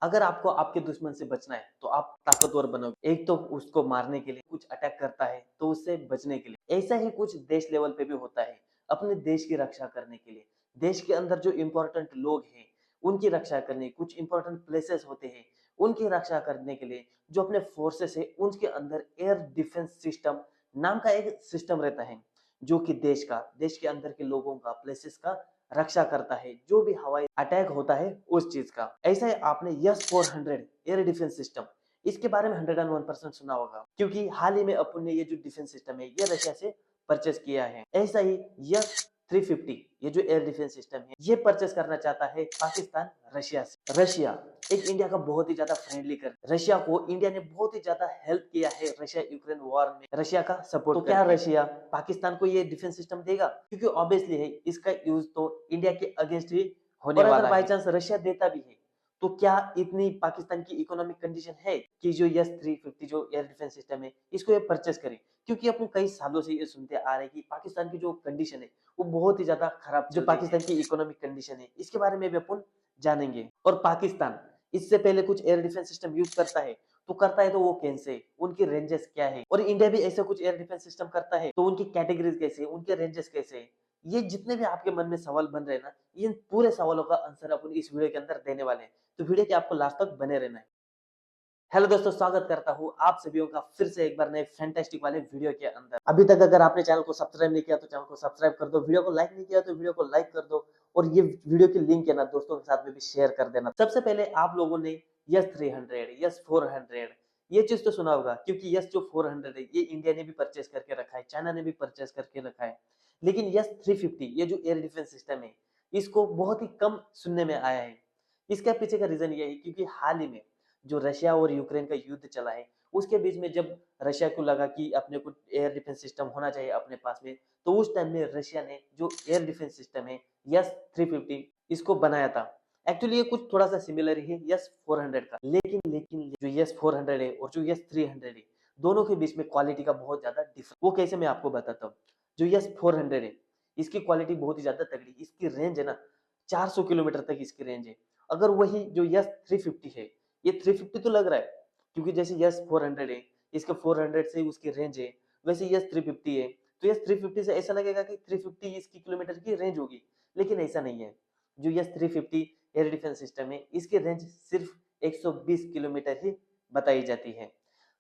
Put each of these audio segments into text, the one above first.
अगर आपको आपके दुश्मन से बचना है तो आप ताकतवर बनोगे। एक तो उसको मारने के लिए, कुछ अटैक करता है तो उससे बचने के लिए। ऐसा ही कुछ देश लेवल पे भी होता है, अपने देश की रक्षा करने के लिए। देश के अंदर जो इम्पोर्टेंट लोग हैं उनकी रक्षा करने, कुछ इम्पोर्टेंट प्लेसेस होते हैं उनकी रक्षा करने के लिए जो अपने फोर्सेस है उनके अंदर एयर डिफेंस सिस्टम नाम का एक सिस्टम रहता है, जो कि देश के अंदर के लोगों का, प्लेसेस का रक्षा करता है। जो भी हवाई अटैक होता है उस चीज का। ऐसा ही आपने यस 400 एयर डिफेंस सिस्टम, इसके बारे में 101% सुना होगा, क्योंकि हाल ही में अपन ने ये जो डिफेंस सिस्टम है ये रशिया से परचेस किया है। ऐसा ही यस 350 ये जो एयर डिफेंस सिस्टम है ये परचेस करना चाहता है पाकिस्तान रशिया से। रशिया एक इंडिया का बहुत ही ज्यादा फ्रेंडली कर, रशिया को इंडिया ने बहुत ही ज्यादा हेल्प किया है रशिया यूक्रेन वॉर में, रशिया का सपोर्ट। तो क्या रशिया पाकिस्तान को ये डिफेंस सिस्टम देगा? क्योंकि ऑब्वियसली है इसका यूज तो इंडिया के अगेंस्ट ही होने वाला है। और अगर बाई चांस रशिया देता भी है तो क्या इतनी पाकिस्तान की इकोनॉमिक कंडीशन है कि जो यस 350 जो एयर डिफेंस सिस्टम है इसको ये परचेस करे? क्योंकि अपन कई सालों से ये सुनते आ रहे हैं कि पाकिस्तान की जो कंडीशन है वो बहुत ही ज्यादा खराब, जो पाकिस्तान की इकोनॉमिक कंडीशन है इसके बारे में भी अपन जानेंगे। और पाकिस्तान इससे पहले कुछ एयर डिफेंस सिस्टम यूज करता है तो करता है तो वो कैसे, उनकी रेंजेस क्या है, और इंडिया भी ऐसा कुछ एयर डिफेंस सिस्टम करता है तो उनकी कैटेगरीज कैसे, उनके रेंजेस कैसे। ये जितने भी आपके मन में सवाल बन रहे हैं ना, इन पूरे सवालों का आंसर अपन इस वीडियो के अंदर देने वाले हैं, तो वीडियो के आपको लास्ट तक बने रहना है। हेलो दोस्तों, स्वागत करता हूँ आप सभी का फिर से एक बार नए फैंटास्टिक वाले वीडियो के अंदर। अभी तक अगर आपने चैनल को सब्सक्राइब नहीं किया तो चैनल को सब्सक्राइब कर दो, वीडियो को लाइक नहीं किया तो वीडियो को लाइक कर दो, और ये वीडियो की लिंक है ना दोस्तों के साथ में भी शेयर कर देना। सबसे पहले आप लोगों ने यस 300 यस 400 ये चीज तो सुना होगा, क्योंकि यस जो 400 है ये इंडिया ने भी परचेस करके रखा है, चाइना ने भी परचेस करके रखा है। लेकिन यस 350 ये जो एयर डिफेंस सिस्टम है इसको बहुत ही कम सुनने में आया है। इसके पीछे का रीजन ये है क्योंकि हाल ही में जो रशिया और यूक्रेन का युद्ध चला है उसके बीच में जब रशिया को लगा कि अपने को एयर डिफेंस सिस्टम होना चाहिए अपने पास में, तो उस टाइम में रशिया ने जो एयर डिफेंस सिस्टम है यस 350 इसको बनाया था। एक्चुअली ये कुछ थोड़ा सा सिमिलर ही है यस 400 का, लेकिन जो यस 400 है और जो यस 300 है दोनों के बीच में क्वालिटी का बहुत ज्यादा डिफरेंस। वो कैसे मैं आपको बताता हूँ। जो यस 400 है इसकी क्वालिटी बहुत ही ज्यादा तगड़ी, इसकी रेंज है ना 400 किलोमीटर तक इसकी रेंज है। अगर वही जो यस 350 है, ये 350 तो लग रहा है क्योंकि जैसे यस 400 है इसका 400 से उसकी रेंज है, वैसे यस 350 है तो यस 350 से ऐसा लगेगा कि 350 इसकी किलोमीटर की रेंज होगी, लेकिन ऐसा नहीं है। जो यस 350 एयर डिफेंस सिस्टम है इसकी रेंज सिर्फ 120 किलोमीटर ही बताई जाती है।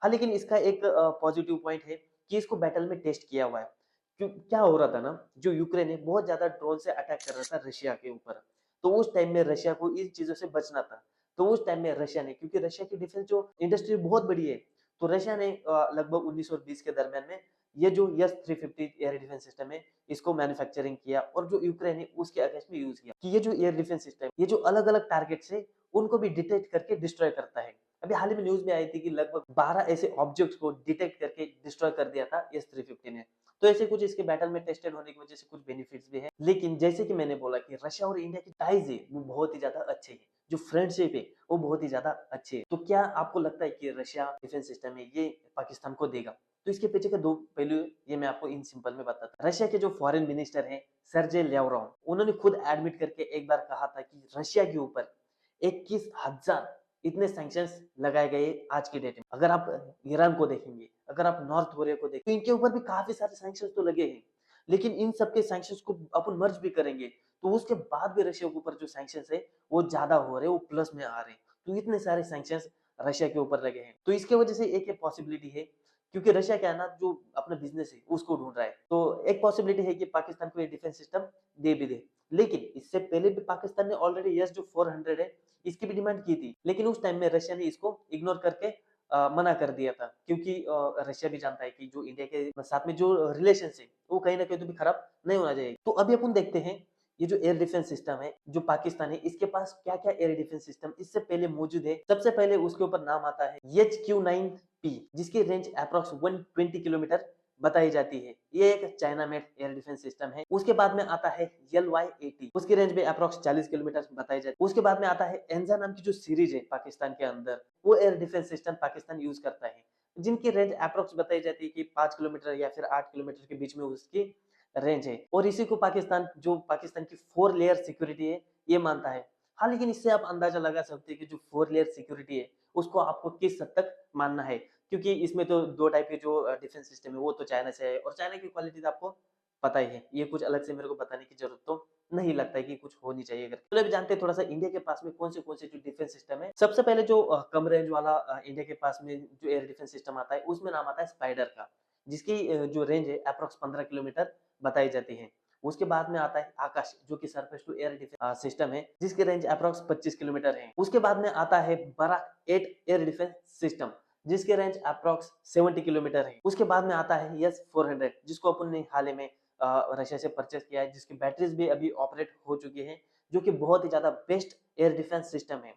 हाँ, लेकिन इसका एक पॉजिटिव पॉइंट है कि इसको बैटल में टेस्ट किया हुआ है। क्यों, क्या हो रहा था ना, जो यूक्रेन है बहुत ज्यादा ड्रोन से अटैक कर रहा था रशिया के ऊपर, तो उस टाइम में रशिया को इन चीजों से बचना था। तो उस टाइम में रशिया ने, क्योंकि रशिया की डिफेंस जो इंडस्ट्री बहुत बड़ी है, तो रशिया ने लगभग 19 और 20 के दरमियान में ये जो यस 350 एयर डिफेंस सिस्टम है इसको मैन्युफैक्चरिंग किया, और जो यूक्रेन है उसके अगेंस्ट में यूज किया कि ये जो एयर डिफेंस सिस्टम ये जो अलग अलग टारगेट से उनको भी डिटेक्ट करके डिस्ट्रॉय करता है। अभी हाल ही में न्यूज में आई थी कि लगभग 12 ऐसे ऑब्जेक्ट्स को डिटेक्ट करके डिस्ट्रॉय कर दिया था एस 350 ने। तो ऐसे कुछ इसके बैटल में टेस्टेड होने की वजह से कुछ बेनिफिट्स भी है। लेकिन जैसे कि मैंने बोला कि रशिया और इंडिया की टाइज है वो बहुत ही ज्यादा अच्छे है, जो फ्रेंडशिप है वो बहुत ही ज्यादा अच्छे है। तो क्या आपको लगता है कि रशिया डिफेंस सिस्टम है ये पाकिस्तान को देगा? तो इसके पीछे के दो पहलू ये मैं आपको इन सिंपल में बताता हूँ। रशिया के जो फॉरेन मिनिस्टर है सर्जे लेवरोव, उन्होंने खुद एडमिट करके एक बार कहा था कि रशिया के ऊपर 21,000 इतने सैंक्शंस लगाए गए आज की डेट में। अगर आप ईरान को देखेंगे, अगर आप नॉर्थ कोरिया को देखेंगे, तो इनके ऊपर भी काफी सारे सैंक्शंस तो लगे हैं। लेकिन इन सबके सैंक्शंस को अपन मर्ज भी करेंगे तो उसके बाद भी रशिया के ऊपर जो सैंक्शंस है वो ज्यादा हो रहे हैं, वो प्लस में आ रहे हैं। तो इतने सारे सैंक्शंस रशिया के ऊपर लगे हैं, तो इसके वजह से एक पॉसिबिलिटी है, क्योंकि रशिया क्या है ना, जो अपना बिजनेस है उसको ढूंढ रहा है, तो एक पॉसिबिलिटी है कि पाकिस्तान को ये डिफेंस सिस्टम दे भी दे। लेकिन इससे पहले भी पाकिस्तान ने ऑलरेडी यस जो 400 है इसकी भी डिमांड की थी, लेकिन उस टाइम में रशिया ने इसको इग्नोर करके मना कर दिया था, क्योंकि रशिया भी जानता है कि जो इंडिया के साथ में जो रिलेशन है वो कहीं ना कहीं तो भी खराब नहीं होना चाहिए। तो अभी अपन देखते हैं ये जो एयर डिफेंस सिस्टम है जो पाकिस्तान है इसके पास क्या क्या एयर डिफेंस सिस्टम इससे पहले मौजूद है। सबसे पहले उसके ऊपर नाम आता है HQ-9P, जिसकी रेंज अप्रॉक्स 120 किलोमीटर बताई जाती है। ये एक China made air defence system है। उसके बाद में आता है LY-80, उसकी रेंज में अप्रॉक्स 40 किलोमीटर बताई जाती है। उसके बाद में आता है एंजा नाम की जो सीरीज है पाकिस्तान के अंदर, वो air defence system Pakistan use करता है, जिनकी रेंज अप्रॉक्स बताई जाती है कि 5 किलोमीटर या फिर 8 किलोमीटर के बीच में उसकी रेंज है। और इसी को पाकिस्तान, जो पाकिस्तान की 4 लेयर सिक्योरिटी है, ये मानता है। हाँ, लेकिन इससे आप अंदाजा लगा सकते हैं कि जो 4 लेयर सिक्योरिटी है, उसको आपको किस हद तक मानना है। क्योंकि इसमें तो 2 टाइप के जो डिफेंस सिस्टम है, वो तो चाइना से है और चाइना की क्वालिटी तो आपको पता ही है। ये कुछ अलग से मेरे को बताने की ज़रूरत तो नहीं लगता है कि कुछ होनी चाहिए करके। चलिए अभी जानते हैं थोड़ा-सा इंडिया के पास में कौन-से जो डिफेंस सिस्टम है। सबसे पहले जो कम रेंज वाला इंडिया के पास में जो एयर डिफेंस सिस्टम आता है, उसमें नाम आता है स्पाइडर का, जिसकी जो रेंज है अप्रॉक्स 15 किलोमीटर बताई जाती है। उसके बाद में आता है आकाश, जो कि surface to air defence system है, जिसकी रेंज अप्रॉक्स 25 किलोमीटर है। उसके बाद में आता है बराक 8 एयर डिफेंस सिस्टम, जिसकी रेंज अप्रॉक्स 70 किलोमीटर है। उसके बाद में आता है एस 400, जिसको अपन ने हाल ही में रशिया से परचेज किया है, जिसकी बैटरीज भी अभी ऑपरेट हो चुकी है, जो कि बहुत ही ज्यादा बेस्ट एयर डिफेंस सिस्टम है।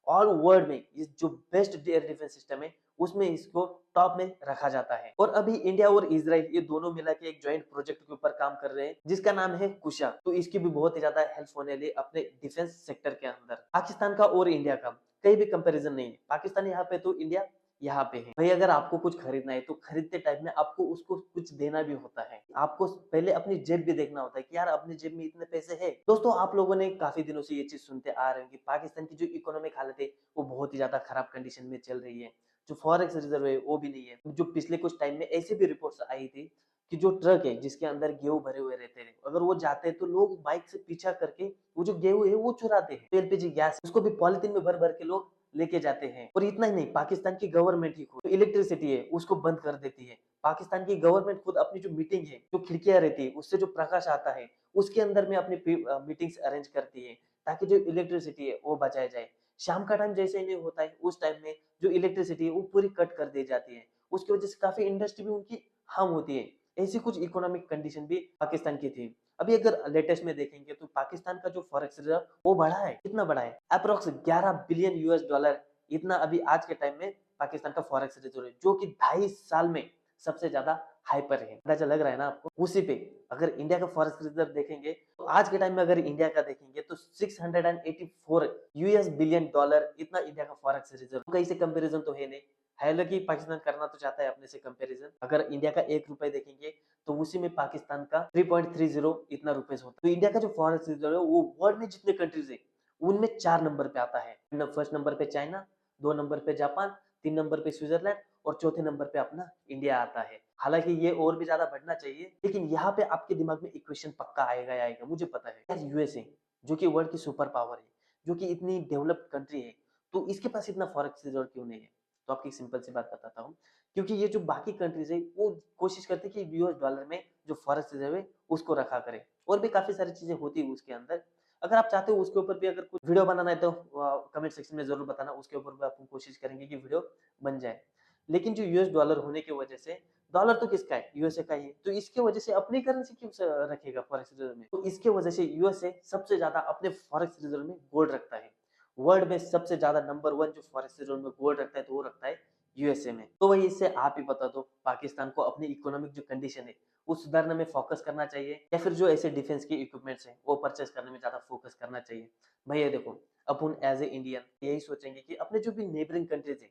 ऑल वर्ल्ड में ये जो बेस्ट एयर डिफेंस सिस्टम है, उसमें इसको टॉप में रखा जाता है। और अभी इंडिया और इजराइल ये दोनों मिला के एक ज्वाइंट प्रोजेक्ट के ऊपर काम कर रहे हैं, जिसका नाम है कुशा। तो इसकी भी बहुत ही ज्यादा हेल्प होने वाली अपने डिफेंस सेक्टर के अंदर। पाकिस्तान का और इंडिया का कहीं भी कंपैरिजन नहीं है। पाकिस्तान यहाँ पे तो इंडिया यहाँ पे है। भाई अगर आपको कुछ खरीदना है तो खरीदते टाइम में आपको उसको कुछ देना भी होता है। आपको पहले अपनी जेब भी देखना होता है कि यार अपनी जेब में इतने पैसे है। दोस्तों आप लोगों ने काफी दिनों से ये चीज सुनते आ रहे हैं कि पाकिस्तान की जो इकोनॉमिक हालत है वो बहुत ही ज्यादा खराब कंडीशन में चल रही है। जो फॉरेक्स रिजर्व है वो भी नहीं है। जो पिछले कुछ टाइम में ऐसी भी रिपोर्ट्स आई थी कि जो ट्रक है जिसके अंदर गेहूं भरे हुए रहते हैं, अगर वो जाते हैं तो लोग बाइक से पीछा करके वो जो गेहूं है वो चुराते हैं। एलपीजी गैस उसको भी पॉलिथीन में भर भर के लोग लेके जाते हैं। और इतना ही नहीं, पाकिस्तान की गवर्नमेंट ही खुद इलेक्ट्रिसिटी है उसको बंद कर देती है। पाकिस्तान की गवर्नमेंट खुद अपनी जो मीटिंग है, जो खिड़कियां रहती है उससे जो प्रकाश आता है, उसके अंदर में अपनी मीटिंग्स अरेंज करती है, ताकि जो इलेक्ट्रिसिटी है वो बचाया जाए। शाम का टाइम जैसे ही नहीं होता है, उस टाइम में जो इलेक्ट्रिसिटी है वो पूरी कट कर दी जाती है। उसकी वजह से काफी इंडस्ट्री भी उनकी हार्म होती है। ऐसी कुछ इकोनॉमिक कंडीशन भी पाकिस्तान की थी। अभी अगर लेटेस्ट में देखेंगे तो पाकिस्तान का जो फॉरेक्स रिजर्व वो बढ़ा है। कितना बढ़ा है? अप्रोक्स 11 बिलियन यूएस डॉलर, इतना अभी आज के टाइम में पाकिस्तान का फॉरेक्स रिजर्व है, जो कि 2.5 साल में सबसे ज्यादा हाइपर है। अंदाजा लग रहा है ना आपको? उसी पे अगर इंडिया का फॉरेक्स रिजर्व देखेंगे तो आज के टाइम में अगर इंडिया का देखेंगे तो 684 यूएस बिलियन डॉलर, इतना इंडिया का फॉरेक्स रिजर्व। कहीं से कंपैरिजन तो है नहीं। हालांकि पाकिस्तान करना तो चाहता है अपने से कंपैरिजन। अगर इंडिया का 1 रुपए देखेंगे तो उसी में पाकिस्तान का 3.30 इतना रुपीस होता है। तो इंडिया का जो फॉरेक्स रिजर्व है वो वर्ल्ड में जितने कंट्रीज है उनमें 4 नंबर पे आता है। फर्स्ट नंबर पे चाइना, 2 नंबर पे जापान, 3 नंबर पे स्विट्जरलैंड और चौथे नंबर पे अपना इंडिया आता है। हालांकि ये और भी ज्यादा बढ़ना चाहिए, लेकिन यहाँ पे आपके दिमाग में इक्वेशन पक्का आएगा ही आएगा, मुझे पता है। यार यूएसए जो कि वर्ल्ड की सुपर पावर है, जो कि इतनी डेवलप्ड कंट्री है, तो इसके पास इतना फॉरेक्स रिजर्व क्यों नहीं है? तो आपकी सिंपल सी बात बताता हूँ। क्योंकि ये जो बाकी कंट्रीज है वो कोशिश करती है कि यूएस डॉलर में जो फॉरेक्स रिजर्व है उसको रखा करे। और भी काफी सारी चीजें होती है उसके अंदर। अगर आप चाहते हो उसके ऊपर भी अगर कुछ वीडियो बनाना है तो कमेंट सेक्शन में जरूर बताना, उसके ऊपर भी अपन कोशिश करेंगे कि वीडियो बन जाए। लेकिन जो यूएस डॉलर होने की वजह से, डॉलर तो किसका है? यूएसए का ही है। तो इसके वजह से अपनी करेंसी क्यों रखेगा फॉरेक्स रिजर्व में? तो इसके वजह से यूएसए सबसे ज्यादा अपने फॉरेक्स रिजर्व में गोल्ड रखता है। वर्ल्ड में सबसे ज्यादा नंबर 1 जो फॉरेक्स रिजर्व में गोल्ड रखता है तो वो रखता है यूएसए में। तो वही इससे आप ही बता दो, पाकिस्तान को अपनी इकोनॉमिक जो कंडीशन है वो सुधारने में फोकस करना चाहिए, या फिर जो ऐसे डिफेंस के इक्विपमेंट्स हैं वो परचेस करने में ज्यादा फोकस करना चाहिए? भैया देखो, अपन एज ए इंडियन यही सोचेंगे कि अपने जो भी नेबरिंग कंट्रीज है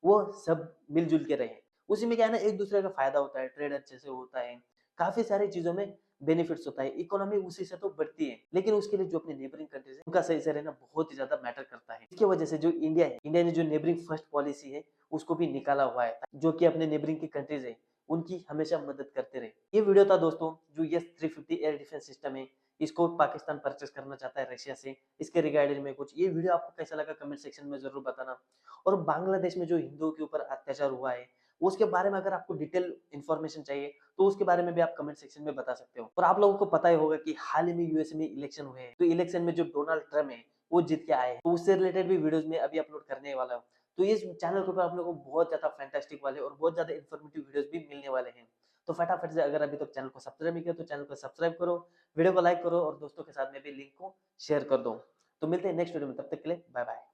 वो सब मिलजुल के रहे। उसी में क्या है ना, एक दूसरे का फायदा होता है, ट्रेड अच्छे से होता है, काफी सारी चीजों में बेनिफिट्स होता है, इकोनॉमी उसी से तो बढ़ती है। लेकिन उसके लिए जो अपने नेबरिंग कंट्रीज है उनका सही से रहना बहुत ही ज्यादा मैटर करता है। इसकी वजह से जो इंडिया है, इंडिया ने जो नेबरिंग फर्स्ट पॉलिसी है उसको भी निकाला हुआ है, जो कि अपने नेबरिंग की कंट्रीज है उनकी हमेशा मदद करते रहे। ये वीडियो था दोस्तों, जो एस 350 एयर डिफेंस सिस्टम है, इसको पाकिस्तान परचेस करना चाहता है रशिया से, इसके रिगार्डिंग में कुछ ये वीडियो आपको कैसा लगा कमेंट सेक्शन में जरूर बताना। और बांग्लादेश में जो हिंदुओं के ऊपर अत्याचार हुआ है उसके बारे में अगर आपको डिटेल इन्फॉर्मेशन चाहिए तो उसके बारे में भी आप कमेंट सेक्शन में बता सकते हो। और आप लोगों को पता ही होगा कि हाल ही में यूएसए में इलेक्शन हुए हैं, तो इलेक्शन में जो डोनाल्ड ट्रम्प है वो जीत के आए हैं, तो उससे रिलेटेड भी वीडियोस में अभी अपलोड करने वाला हूँ। तो इस चैनल के ऊपर आप लोगों को बहुत ज्यादा फैंटास्टिक वाले और बहुत ज्यादा इन्फॉर्मेटिव वीडियोस भी मिलने वाले हैं। तो फटाफट से अगर अभी तक चैनल को सब्सक्राइब नहीं किया तो चैनल को सब्सक्राइब करो, वीडियो को लाइक करो और दोस्तों के साथ में भी लिंक को शेयर कर दो। तो मिलते हैं नेक्स्ट वीडियो में, तब तक के लिए बाय बाय।